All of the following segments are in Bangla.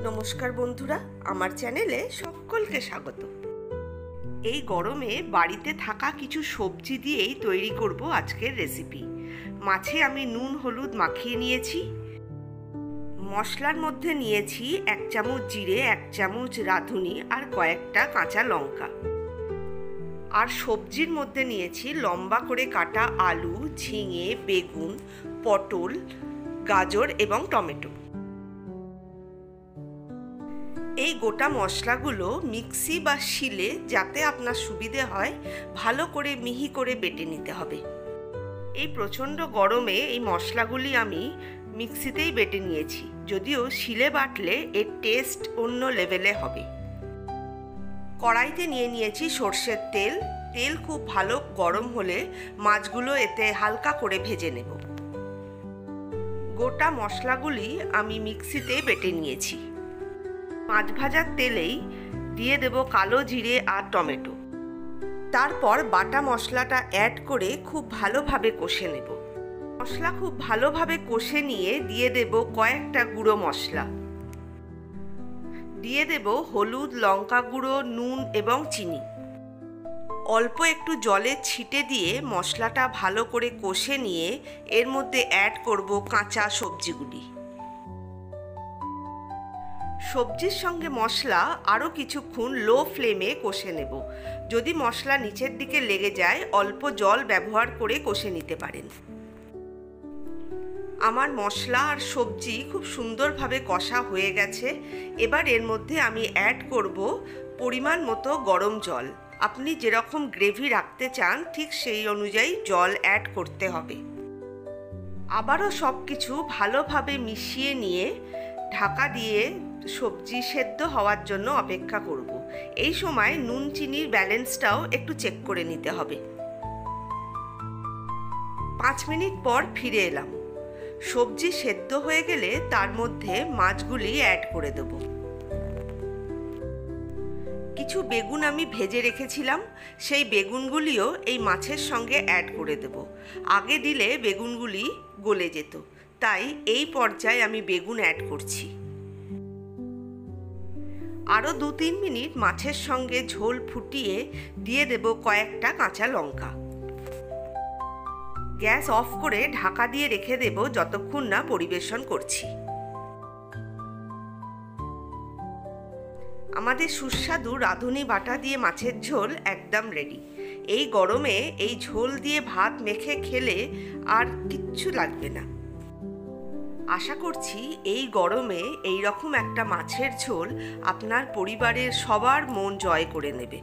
নমস্কার বন্ধুরা, আমার চ্যানেলে সকলকে স্বাগত। এই গরমে বাড়িতে থাকা কিছু সবজি দিয়েই তৈরি করব আজকের রেসিপি। মাছে আমি নুন হলুদ মাখিয়ে নিয়েছি। মশলার মধ্যে নিয়েছি 1 চামচ জিরে, 1 চামচ রাঁধুনি আর কয়েকটা কাঁচা লঙ্কা। আর সবজির মধ্যে নিয়েছি লম্বা করে কাটা আলু, ঝিঙে, বেগুন, পটল, গাজর এবং টমেটো। এই গোটা মশলাগুলো মিক্সি বা শিলে, যাতে আপনার সুবিধে হয়, ভালো করে মিহি করে বেটে নিতে হবে। এই প্রচণ্ড গরমে এই মশলাগুলি আমি মিক্সিতেই বেটে নিয়েছি, যদিও শিলে বাটলে এর টেস্ট অন্য লেভেলে হবে। কড়াইতে নিয়ে নিয়েছি সর্ষের তেল। তেল খুব ভালো গরম হলে মাছগুলো এতে হালকা করে ভেজে নেব। গোটা মশলাগুলি আমি মিক্সিতে বেটে নিয়েছি। মাছ ভাজার তেলেই দিয়ে দেব কালো জিরে আর টমেটো। তারপর বাটা মশলাটা অ্যাড করে খুব ভালোভাবে কষে নেব। মশলা খুব ভালোভাবে কষে নিয়ে দিয়ে দেব কয়েকটা গুঁড়ো মশলা। দিয়ে দেব হলুদ, লঙ্কা গুঁড়ো, নুন এবং চিনি। অল্প একটু জলের ছিটে দিয়ে মশলাটা ভালো করে কষে নিয়ে এর মধ্যে অ্যাড করব কাঁচা সবজিগুলি। সবজির সঙ্গে মশলা আরও কিছুক্ষণ লো ফ্লেমে কষে নেব। যদি মশলা নিচের দিকে লেগে যায়, অল্প জল ব্যবহার করে কষে নিতে পারেন। আমার মশলা আর সবজি খুব সুন্দরভাবে কষা হয়ে গেছে। এবার এর মধ্যে আমি অ্যাড করব পরিমাণ মতো গরম জল। আপনি যেরকম গ্রেভি রাখতে চান ঠিক সেই অনুযায়ী জল অ্যাড করতে হবে। আবারও সব কিছু ভালোভাবে মিশিয়ে নিয়ে ঢাকা দিয়ে সবজি সেদ্ধ হওয়ার জন্য অপেক্ষা করব। এই সময় নুন চিনির ব্যালেন্সটাও একটু চেক করে নিতে হবে। 5 মিনিট পর ফিরে এলাম। সবজি সেদ্ধ হয়ে গেলে তার মধ্যে মাছগুলি অ্যাড করে দেব। কিছু বেগুন আমি ভেজে রেখেছিলাম, সেই বেগুনগুলিও এই মাছের সঙ্গে অ্যাড করে দেব। আগে দিলে বেগুনগুলি গলে যেত, তাই এই পর্যায়ে আমি বেগুন অ্যাড করছি। আরও 2-3 মিনিট মাছের সঙ্গে ঝোল ফুটিয়ে দিয়ে দেব কয়েকটা কাঁচা লঙ্কা। গ্যাস অফ করে ঢাকা দিয়ে রেখে দেব যতক্ষণ না পরিবেশন করছি। আমাদের সুস্বাদু রাঁধুনি বাটা দিয়ে মাছের ঝোল একদম রেডি। এই গরমে এই ঝোল দিয়ে ভাত মেখে খেলে আর কিচ্ছু লাগবে না। আশা করছি এই গরমে এই রকম একটা মাছের ঝোল আপনার পরিবারের সবার মন জয় করে নেবে।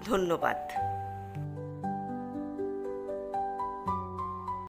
ধন্যবাদ।